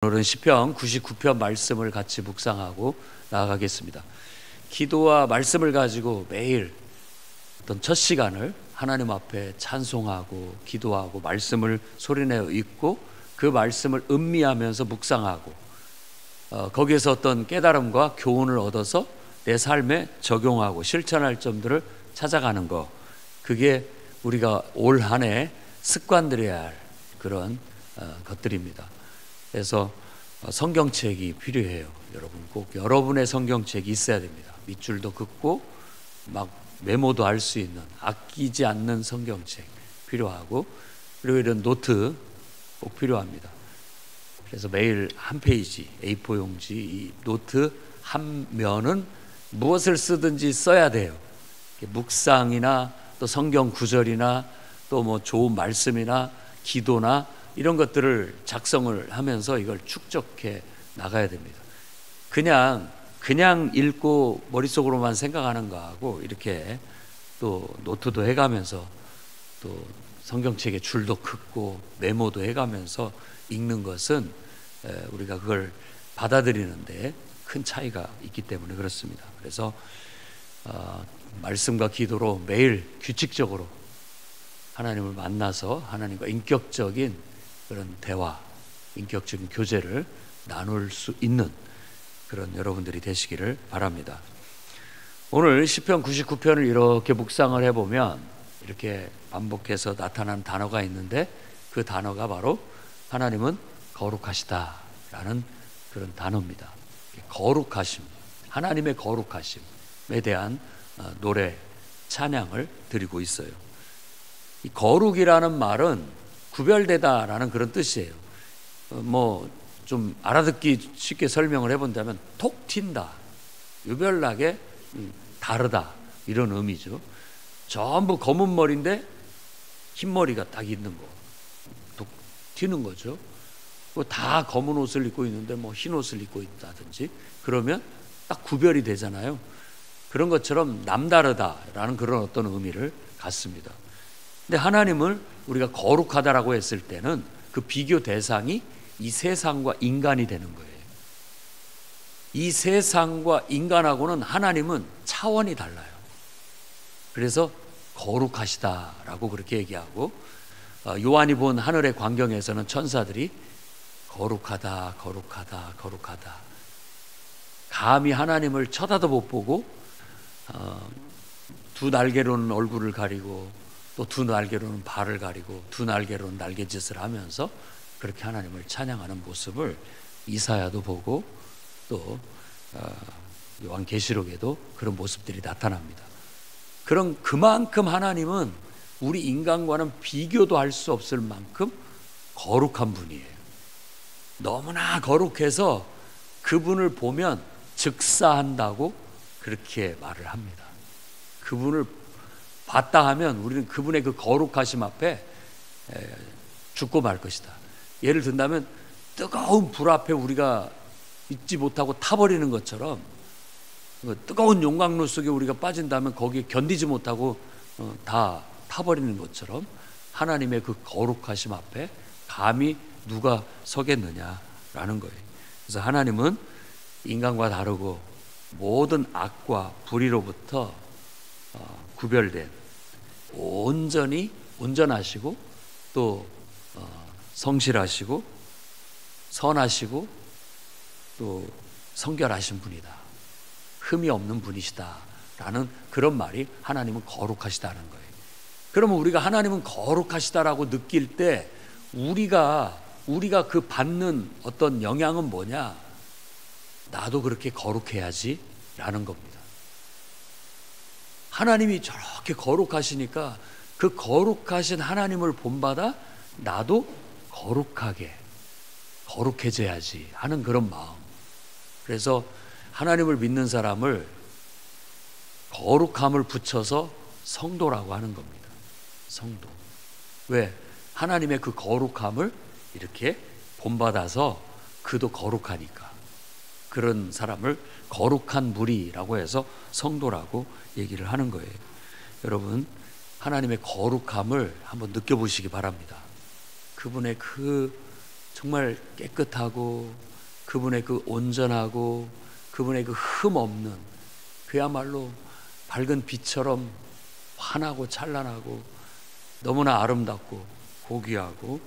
오늘은 시편 99편 말씀을 같이 묵상하고 나아가겠습니다. 기도와 말씀을 가지고 매일 어떤 첫 시간을 하나님 앞에 찬송하고 기도하고 말씀을 소리내어 읽고 그 말씀을 음미하면서 묵상하고 거기에서 어떤 깨달음과 교훈을 얻어서 내 삶에 적용하고 실천할 점들을 찾아가는 것, 그게 우리가 올 한 해 습관들여야 할 그런 것들입니다. 그래서 성경책이 필요해요. 여러분 꼭 여러분의 성경책이 있어야 됩니다. 밑줄도 긋고 막 메모도 할 수 있는 아끼지 않는 성경책 필요하고, 그리고 이런 노트 꼭 필요합니다. 그래서 매일 한 페이지 A4 용지 이 노트 한 면은 무엇을 쓰든지 써야 돼요. 묵상이나 또 성경 구절이나 또 뭐 좋은 말씀이나 기도나 이런 것들을 작성을 하면서 이걸 축적해 나가야 됩니다. 그냥 읽고 머릿속으로만 생각하는 거하고 이렇게 또 노트도 해가면서 또 성경책에 줄도 긋고 메모도 해가면서 읽는 것은 우리가 그걸 받아들이는데 큰 차이가 있기 때문에 그렇습니다. 그래서 말씀과 기도로 매일 규칙적으로 하나님을 만나서 하나님과 인격적인 그런 대화, 인격적인 교제를 나눌 수 있는 그런 여러분들이 되시기를 바랍니다. 오늘 시편 99편을 이렇게 묵상을 해보면 이렇게 반복해서 나타난 단어가 있는데, 그 단어가 바로 하나님은 거룩하시다라는 그런 단어입니다. 거룩하심, 하나님의 거룩하심에 대한 노래, 찬양을 드리고 있어요. 이 거룩이라는 말은 구별되다라는 그런 뜻이에요. 뭐 좀 알아듣기 쉽게 설명을 해본다면 톡 튄다, 유별나게 다르다, 이런 의미죠. 전부 검은 머리인데 흰머리가 딱 있는 거, 톡 튀는 거죠. 다 검은 옷을 입고 있는데 뭐 흰 옷을 입고 있다든지 그러면 딱 구별이 되잖아요. 그런 것처럼 남다르다라는 그런 어떤 의미를 갖습니다. 근데 하나님을 우리가 거룩하다라고 했을 때는 그 비교 대상이 이 세상과 인간이 되는 거예요. 이 세상과 인간하고는 하나님은 차원이 달라요. 그래서 거룩하시다라고 그렇게 얘기하고, 요한이 본 하늘의 광경에서는 천사들이 거룩하다, 거룩하다, 거룩하다, 감히 하나님을 쳐다도 못 보고 두 날개로는 얼굴을 가리고 또 두 날개로는 발을 가리고 두 날개로는 날갯짓을 하면서 그렇게 하나님을 찬양하는 모습을 이사야도 보고 또 요한계시록에도 그런 모습들이 나타납니다. 그만큼 하나님은 우리 인간과는 비교도 할 수 없을 만큼 거룩한 분이에요. 너무나 거룩해서 그분을 보면 즉사한다고 그렇게 말을 합니다. 그분을 봤다 하면 우리는 그분의 그 거룩하심 앞에 죽고 말 것이다. 예를 든다면 뜨거운 불 앞에 우리가 있지 못하고 타버리는 것처럼, 뜨거운 용광로 속에 우리가 빠진다면 거기에 견디지 못하고 다 타버리는 것처럼 하나님의 그 거룩하심 앞에 감히 누가 서겠느냐라는 거예요. 그래서 하나님은 인간과 다르고 모든 악과 불의로부터 구별된 온전히 온전하시고 또 성실하시고 선하시고 또 성결하신 분이다, 흠이 없는 분이시다라는 그런 말이 하나님은 거룩하시다는 거예요. 그러면 우리가 하나님은 거룩하시다라고 느낄 때 우리가 그 받는 어떤 영향은 뭐냐? 나도 그렇게 거룩해야지 라는 겁니다. 하나님이 저렇게 거룩하시니까 그 거룩하신 하나님을 본받아 나도 거룩해져야지 하는 그런 마음. 그래서 하나님을 믿는 사람을 거룩함을 붙여서 성도라고 하는 겁니다. 성도. 왜? 하나님의 그 거룩함을 이렇게 본받아서 그도 거룩하니까 그런 사람을 거룩한 무리라고 해서 성도라고 얘기를 하는 거예요. 여러분, 하나님의 거룩함을 한번 느껴보시기 바랍니다. 그분의 그 정말 깨끗하고 그분의 그 온전하고 그분의 그 흠 없는 그야말로 밝은 빛처럼 환하고 찬란하고 너무나 아름답고 고귀하고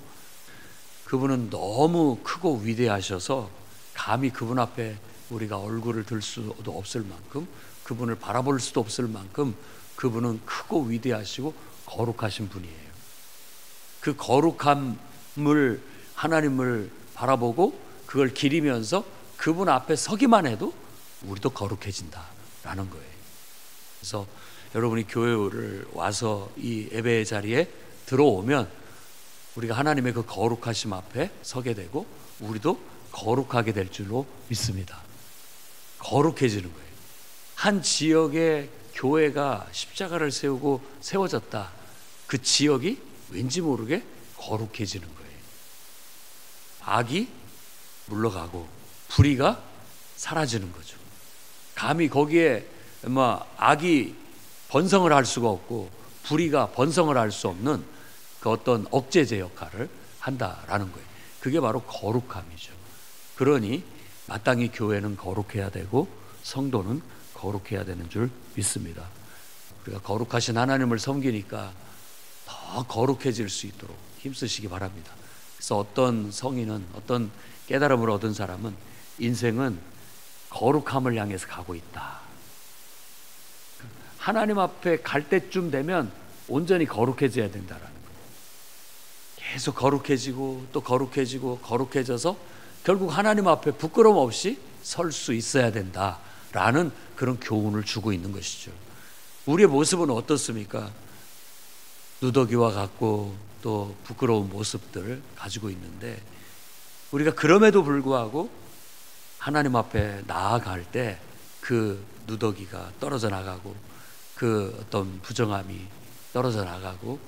그분은 너무 크고 위대하셔서 감히 그분 앞에 우리가 얼굴을 들 수도 없을 만큼 그분을 바라볼 수도 없을 만큼 그분은 크고 위대하시고 거룩하신 분이에요. 그 거룩함을 하나님을 바라보고 그걸 기리면서 그분 앞에 서기만 해도 우리도 거룩해진다라는 거예요. 그래서 여러분이 교회를 와서 이 예배의 자리에 들어오면 우리가 하나님의 그 거룩하심 앞에 서게 되고 우리도 거룩하게 될 줄로 믿습니다. 거룩해지는 거예요. 한 지역에 교회가 십자가를 세우고 세워졌다. 그 지역이 왠지 모르게 거룩해지는 거예요. 악이 물러가고 불의가 사라지는 거죠. 감히 거기에 악이 번성을 할 수가 없고 불의가 번성을 할 수 없는 그 어떤 억제제 역할을 한다라는 거예요. 그게 바로 거룩함이죠. 그러니 마땅히 교회는 거룩해야 되고 성도는 거룩해야 되는 줄 믿습니다. 우리가 거룩하신 하나님을 섬기니까 더 거룩해질 수 있도록 힘쓰시기 바랍니다. 그래서 어떤 성인은, 어떤 깨달음을 얻은 사람은 인생은 거룩함을 향해서 가고 있다. 하나님 앞에 갈 때쯤 되면 온전히 거룩해져야 된다라는 거예요. 계속 거룩해지고 또 거룩해지고 거룩해져서 결국 하나님 앞에 부끄러움 없이 설 수 있어야 된다라는 그런 교훈을 주고 있는 것이죠. 우리의 모습은 어떻습니까? 누더기와 같고 또 부끄러운 모습들을 가지고 있는데 우리가 그럼에도 불구하고 하나님 앞에 나아갈 때 그 누더기가 떨어져 나가고 그 어떤 부정함이 떨어져 나가고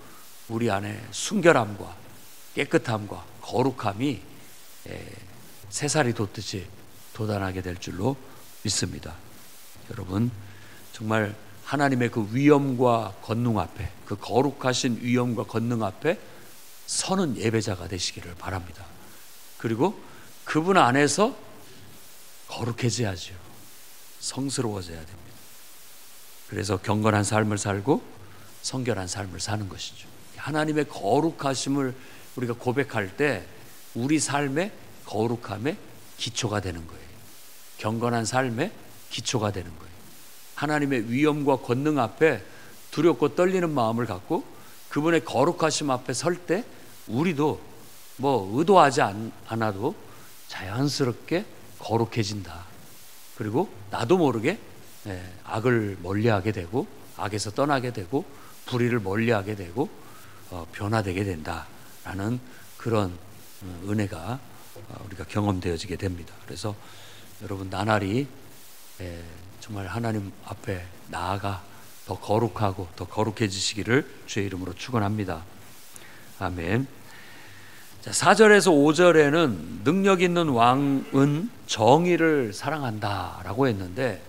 우리 안에 순결함과 깨끗함과 거룩함이 새살이 돋듯이 돋아나게 될 줄로 믿습니다. 여러분 정말 하나님의 그 위엄과 권능 앞에, 그 거룩하신 위엄과 권능 앞에 서는 예배자가 되시기를 바랍니다. 그리고 그분 안에서 거룩해져야죠. 성스러워져야 됩니다. 그래서 경건한 삶을 살고 성결한 삶을 사는 것이죠. 하나님의 거룩하심을 우리가 고백할 때 우리 삶의 거룩함의 기초가 되는 거예요. 경건한 삶의 기초가 되는 거예요. 하나님의 위엄과 권능 앞에 두렵고 떨리는 마음을 갖고 그분의 거룩하심 앞에 설 때 우리도 의도하지 않아도 자연스럽게 거룩해진다. 그리고 나도 모르게 악을 멀리하게 되고 악에서 떠나게 되고 불의를 멀리하게 되고 변화되게 된다라는 그런 은혜가 우리가 경험되어지게 됩니다. 그래서 여러분 나날이 정말 하나님 앞에 나아가 더 거룩하고 더 거룩해지시기를 주의 이름으로 축원합니다. 아멘. 자, 4절에서 5절에는 능력 있는 왕은 정의를 사랑한다라고 했는데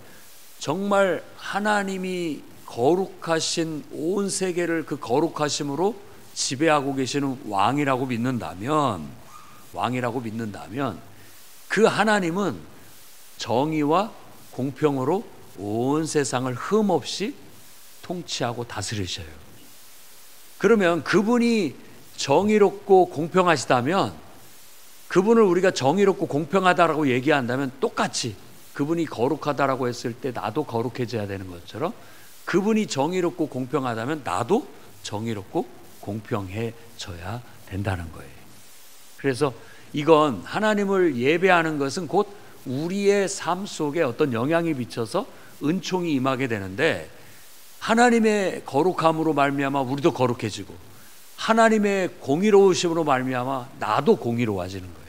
정말 하나님이 거룩하신 온 세계를 그 거룩하심으로 지배하고 계시는 왕이라고 믿는다면 그 하나님은 정의와 공평으로 온 세상을 흠없이 통치하고 다스리셔요. 그러면 그분이 정의롭고 공평하시다면 그분을 우리가 정의롭고 공평하다라고 얘기한다면 똑같이 그분이 거룩하다라고 했을 때 나도 거룩해져야 되는 것처럼 그분이 정의롭고 공평하다면 나도 정의롭고 공평해져야 된다는 거예요. 그래서 이건 하나님을 예배하는 것은 곧 우리의 삶 속에 어떤 영향이 비쳐서 은총이 임하게 되는데 하나님의 거룩함으로 말미암아 우리도 거룩해지고 하나님의 공의로우심으로 말미암아 나도 공의로워지는 거예요.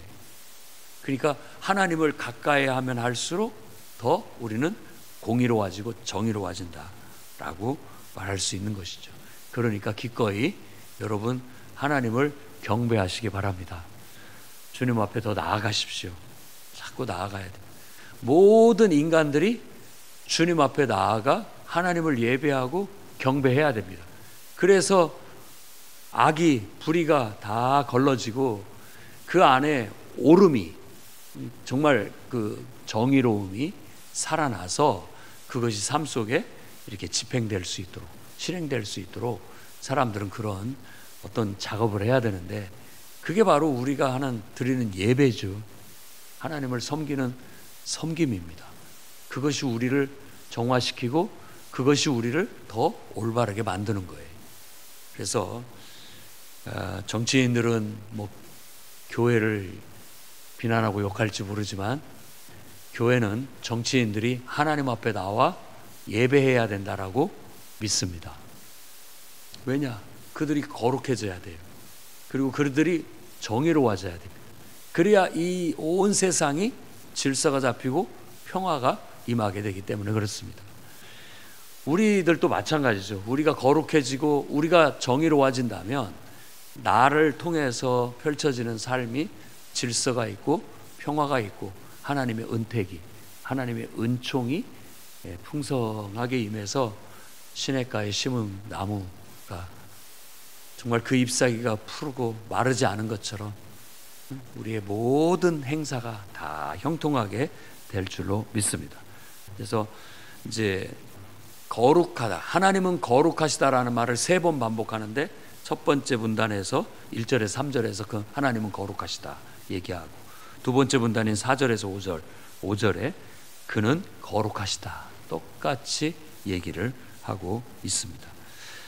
그러니까 하나님을 가까이 하면 할수록 더 우리는 공의로워지고 정의로워진다라고 말할 수 있는 것이죠. 그러니까 기꺼이 여러분 하나님을 경배하시기 바랍니다. 주님 앞에 더 나아가십시오. 자꾸 나아가야 돼요. 모든 인간들이 주님 앞에 나아가 하나님을 예배하고 경배해야 됩니다. 그래서 악이 불의가 다 걸러지고 그 안에 오름이, 정말 그 정의로움이 살아나서 그것이 삶 속에 이렇게 집행될 수 있도록, 실행될 수 있도록 사람들은 그런 어떤 작업을 해야 되는데, 그게 바로 우리가 드리는 예배죠. 하나님을 섬기는 섬김입니다. 그것이 우리를 정화시키고 그것이 우리를 더 올바르게 만드는 거예요. 그래서 정치인들은 교회를 비난하고 욕할지 모르지만, 교회는 정치인들이 하나님 앞에 나와 예배해야 된다라고 믿습니다. 왜냐? 그들이 거룩해져야 돼요. 그리고 그들이 정의로워져야 됩니다. 그래야 이 온 세상이 질서가 잡히고 평화가 임하게 되기 때문에 그렇습니다. 우리들도 마찬가지죠. 우리가 거룩해지고 우리가 정의로워진다면 나를 통해서 펼쳐지는 삶이 질서가 있고 평화가 있고 하나님의 은택이, 하나님의 은총이 풍성하게 임해서 시냇가에 심은 나무가 정말 그 잎사귀가 푸르고 마르지 않은 것처럼 우리의 모든 행사가 다 형통하게 될 줄로 믿습니다. 그래서 이제 거룩하다, 하나님은 거룩하시다라는 말을 3번 반복하는데, 첫 번째 분단에서 1절에서 3절에서 그 하나님은 거룩하시다 얘기하고, 두 번째 분단인 4절에서 5절에 그는 거룩하시다 똑같이 얘기를 하고 있습니다.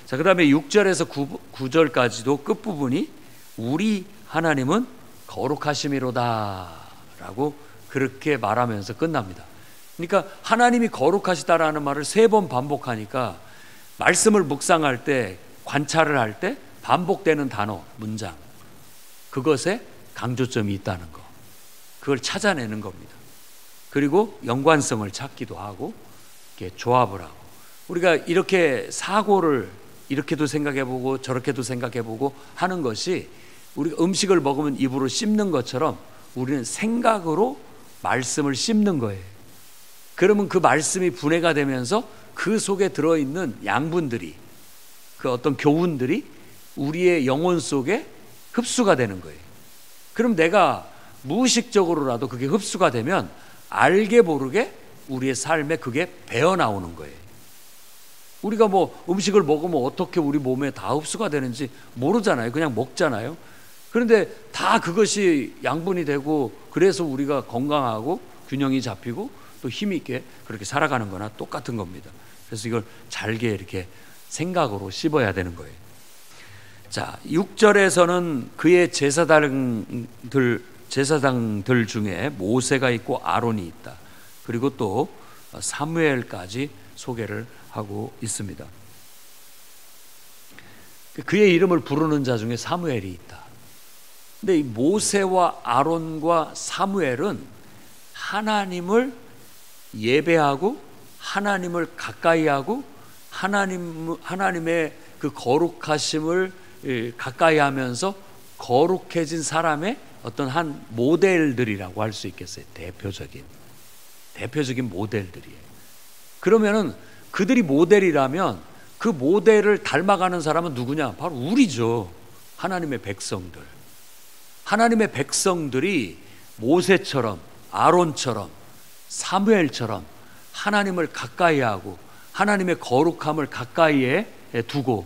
자, 그 다음에 6절에서 9절까지도 끝부분이 우리 하나님은 거룩하심이로다 라고 그렇게 말하면서 끝납니다. 그러니까 하나님이 거룩하시다라는 말을 3번 반복하니까 말씀을 묵상할 때, 관찰을 할 때 반복되는 단어, 문장, 그것에 강조점이 있다는 거, 그걸 찾아내는 겁니다. 그리고 연관성을 찾기도 하고 이렇게 조합을 하고, 우리가 이렇게 사고를 이렇게도 생각해보고 저렇게도 생각해보고 하는 것이, 우리가 음식을 먹으면 입으로 씹는 것처럼 우리는 생각으로 말씀을 씹는 거예요. 그러면 그 말씀이 분해가 되면서 그 속에 들어있는 양분들이, 그 어떤 교훈들이 우리의 영혼 속에 흡수가 되는 거예요. 그럼 내가 무의식적으로라도 그게 흡수가 되면 알게 모르게 우리의 삶에 그게 배어 나오는 거예요. 우리가 음식을 먹으면 어떻게 우리 몸에 다 흡수가 되는지 모르잖아요. 그냥 먹잖아요. 그런데 다 그것이 양분이 되고, 그래서 우리가 건강하고 균형이 잡히고 또 힘있게 그렇게 살아가는 거나 똑같은 겁니다. 그래서 이걸 잘게 이렇게 생각으로 씹어야 되는 거예요. 자, 6절에서는 그의 제사장들 중에 모세가 있고 아론이 있다. 그리고 또 사무엘까지 소개를 하고 있습니다. 그의 이름을 부르는 자 중에 사무엘이 있다. 근데 이 모세와 아론과 사무엘은 하나님을 예배하고 하나님을 가까이하고 하나님의 그 거룩하심을 가까이 하면서 거룩해진 사람의 어떤 한 모델들이라고 할 수 있겠어요. 대표적인 모델들이에요. 그러면은 그들이 모델이라면 그 모델을 닮아가는 사람은 누구냐? 바로 우리죠. 하나님의 백성들. 하나님의 백성들이 모세처럼, 아론처럼, 사무엘처럼 하나님을 가까이하고 하나님의 거룩함을 가까이에 두고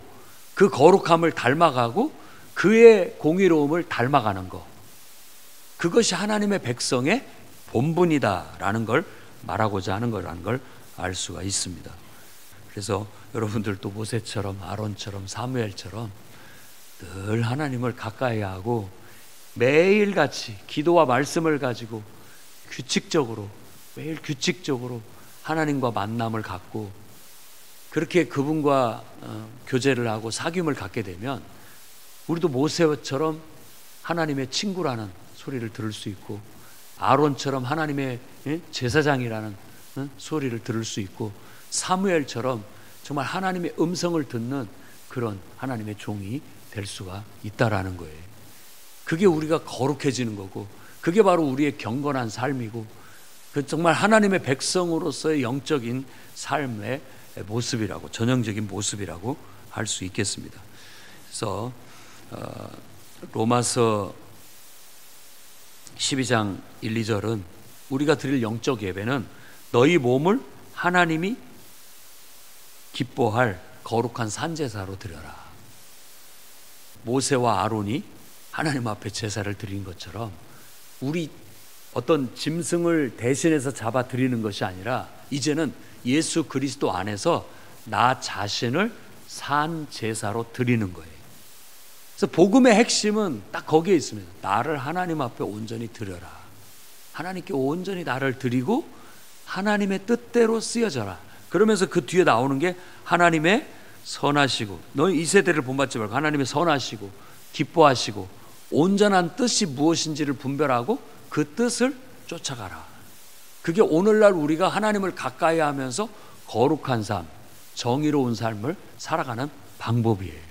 그 거룩함을 닮아가고 그의 공의로움을 닮아가는 것, 그것이 하나님의 백성의 본분이다라는 걸 말하고자 하는 거라는 걸 알 수가 있습니다. 그래서 여러분들도 모세처럼, 아론처럼, 사무엘처럼 늘 하나님을 가까이하고 매일같이 기도와 말씀을 가지고 매일 규칙적으로 하나님과 만남을 갖고 그렇게 그분과 교제를 하고 사귐을 갖게 되면 우리도 모세처럼 하나님의 친구라는 소리를 들을 수 있고, 아론처럼 하나님의 제사장이라는 소리를 들을 수 있고, 사무엘처럼 정말 하나님의 음성을 듣는 그런 하나님의 종이 될 수가 있다라는 거예요. 그게 우리가 거룩해지는 거고, 그게 바로 우리의 경건한 삶이고, 그 정말 하나님의 백성으로서의 영적인 삶의 모습이라고, 전형적인 모습이라고 할 수 있겠습니다. 그래서 로마서 12장 1, 2절은 우리가 드릴 영적 예배는 너희 몸을 하나님이 기뻐할 거룩한 산제사로 드려라. 모세와 아론이 하나님 앞에 제사를 드린 것처럼 우리 어떤 짐승을 대신해서 잡아 드리는 것이 아니라 이제는 예수 그리스도 안에서 나 자신을 산 제사로 드리는 거예요. 그래서 복음의 핵심은 딱 거기에 있습니다. 나를 하나님 앞에 온전히 드려라. 하나님께 온전히 나를 드리고 하나님의 뜻대로 쓰여져라. 그러면서 그 뒤에 나오는 게 하나님의 선하시고, 너희 이 세대를 본받지 말고 하나님의 선하시고 기뻐하시고 온전한 뜻이 무엇인지를 분별하고 그 뜻을 쫓아가라. 그게 오늘날 우리가 하나님을 가까이 하면서 거룩한 삶, 정의로운 삶을 살아가는 방법이에요.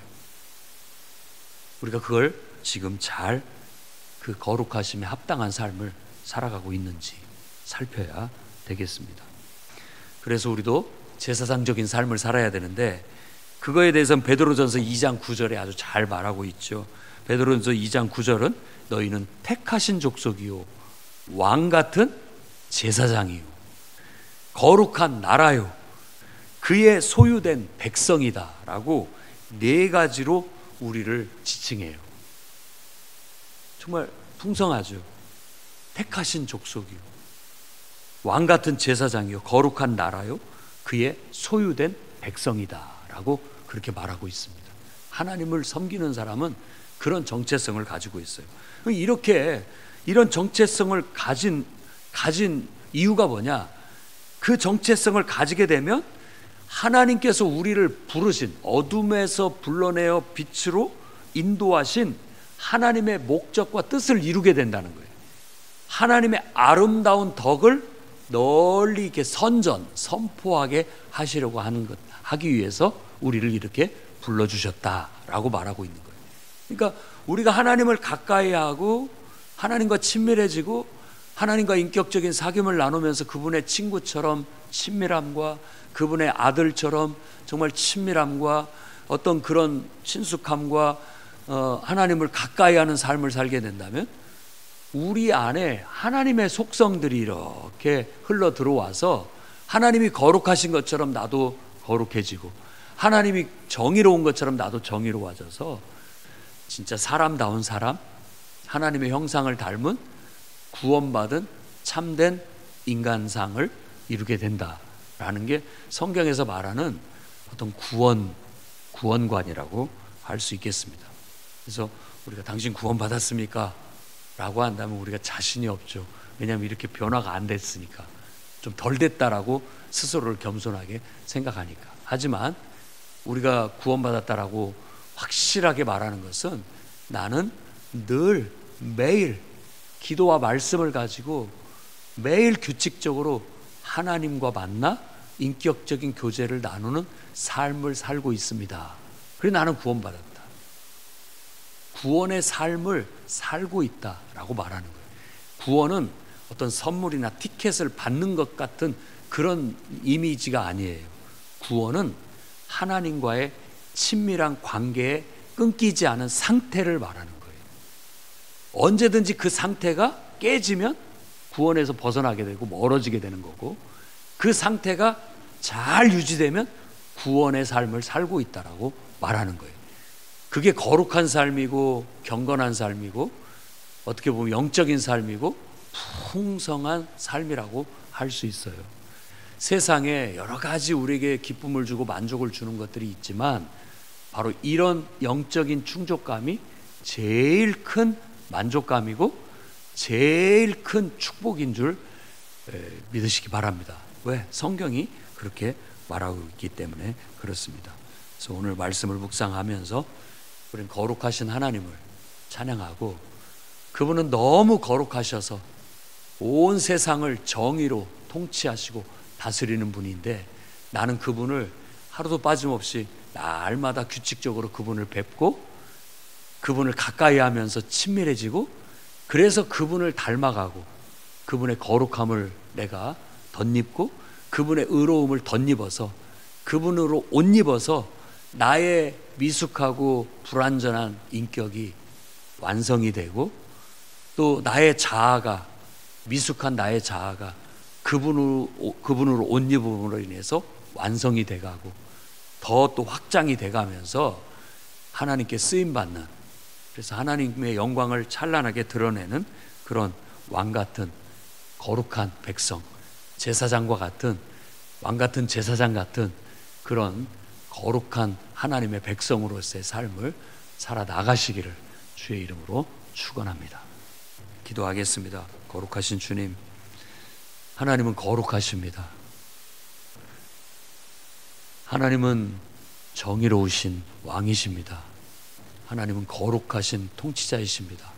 우리가 그걸 지금 잘 그 거룩하심에 합당한 삶을 살아가고 있는지 살펴야 되겠습니다. 그래서 우리도 제사장적인 삶을 살아야 되는데 그거에 대해서는 베드로전서 2장 9절에 아주 잘 말하고 있죠. 베드로전서 2장 9절은 너희는 택하신 족속이요 왕 같은 제사장이요 거룩한 나라요 그의 소유된 백성이다 라고 네 가지로 우리를 지칭해요. 정말 풍성하죠. 택하신 족속이요 왕 같은 제사장이요 거룩한 나라요 그의 소유된 백성이다 라고 그렇게 말하고 있습니다. 하나님을 섬기는 사람은 그런 정체성을 가지고 있어요. 이렇게 이런 정체성을 가진 이유가 뭐냐? 그 정체성을 가지게 되면 하나님께서 우리를 부르신 어둠에서 불러내어 빛으로 인도하신 하나님의 목적과 뜻을 이루게 된다는 거예요. 하나님의 아름다운 덕을 널리 이렇게 선포하게 하시려고 하기 위해서 우리를 이렇게 불러주셨다라고 말하고 있는 거예요. 그러니까 우리가 하나님을 가까이 하고 하나님과 친밀해지고 하나님과 인격적인 사귐을 나누면서 그분의 친구처럼 친밀함과 그분의 아들처럼 정말 친밀함과 어떤 그런 친숙함과 하나님을 가까이 하는 삶을 살게 된다면 우리 안에 하나님의 속성들이 이렇게 흘러 들어와서 하나님이 거룩하신 것처럼 나도 거룩해지고 하나님이 정의로운 것처럼 나도 정의로워져서 진짜 사람다운 사람, 하나님의 형상을 닮은 구원받은 참된 인간상을 이루게 된다라는 게 성경에서 말하는 어떤 구원관이라고 할 수 있겠습니다. 그래서 우리가 당신 구원받았습니까? 라고 한다면 우리가 자신이 없죠. 왜냐하면 이렇게 변화가 안 됐으니까, 좀 덜 됐다라고 스스로를 겸손하게 생각하니까. 하지만 우리가 구원받았다라고 확실하게 말하는 것은 나는 늘 매일 기도와 말씀을 가지고 매일 규칙적으로 하나님과 만나 인격적인 교제를 나누는 삶을 살고 있습니다. 그래서 나는 구원받았다. 구원의 삶을 살고 있다라고 말하는 거예요. 구원은 어떤 선물이나 티켓을 받는 것 같은 그런 이미지가 아니에요. 구원은 하나님과의 친밀한 관계에 끊기지 않은 상태를 말하는 거예요. 언제든지 그 상태가 깨지면 구원에서 벗어나게 되고 멀어지게 되는 거고, 그 상태가 잘 유지되면 구원의 삶을 살고 있다라고 말하는 거예요. 그게 거룩한 삶이고 경건한 삶이고 어떻게 보면 영적인 삶이고 풍성한 삶이라고 할 수 있어요. 세상에 여러 가지 우리에게 기쁨을 주고 만족을 주는 것들이 있지만 바로 이런 영적인 충족감이 제일 큰 만족감이고 제일 큰 축복인 줄 믿으시기 바랍니다. 왜? 성경이 그렇게 말하고 있기 때문에 그렇습니다. 그래서 오늘 말씀을 묵상하면서 우리는 거룩하신 하나님을 찬양하고, 그분은 너무 거룩하셔서 온 세상을 정의로 통치하시고 다스리는 분인데, 나는 그분을 하루도 빠짐없이 날마다 규칙적으로 그분을 뵙고 그분을 가까이 하면서 친밀해지고, 그래서 그분을 닮아가고 그분의 거룩함을 내가 덧입고 그분의 의로움을 덧입어서 그분으로 옷 입어서 나의 미숙하고 불완전한 인격이 완성이 되고 또 나의 자아가, 미숙한 나의 자아가 그분으로 옷 입음으로 인해서 완성이 돼가고 더 또 확장이 돼가면서 하나님께 쓰임받는, 그래서 하나님의 영광을 찬란하게 드러내는 그런 왕 같은 거룩한 백성, 제사장과 같은, 왕 같은 제사장 같은 그런 거룩한 하나님의 백성으로서의 삶을 살아나가시기를 주의 이름으로 축원합니다. 기도하겠습니다. 거룩하신 주님, 하나님은 거룩하십니다. 하나님은 정의로우신 왕이십니다. 하나님은 거룩하신 통치자이십니다.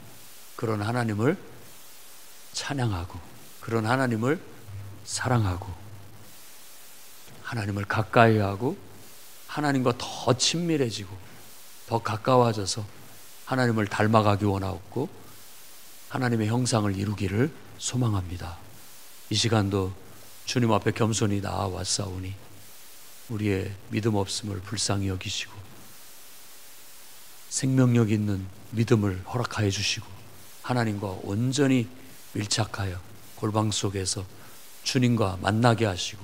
그런 하나님을 찬양하고, 그런 하나님을 사랑하고, 하나님을 가까이 하고, 하나님과 더 친밀해지고 더 가까워져서 하나님을 닮아가기 원하고 하나님의 형상을 이루기를 소망합니다. 이 시간도 주님 앞에 겸손히 나아왔사오니 우리의 믿음 없음을 불쌍히 여기시고 생명력 있는 믿음을 허락하여 주시고 하나님과 온전히 밀착하여 골방 속에서 주님과 만나게 하시고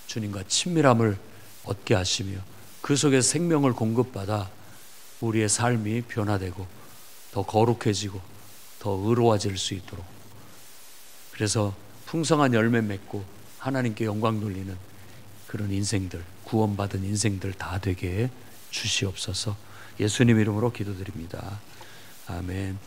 주님과 친밀함을 얻게 하시며 그 속에서 생명을 공급받아 우리의 삶이 변화되고 더 거룩해지고 더 의로워질 수 있도록, 그래서 풍성한 열매 맺고 하나님께 영광 돌리는 그런 인생들, 구원받은 인생들 다 되게 해 주시옵소서. 예수님 이름으로 기도드립니다. 아멘.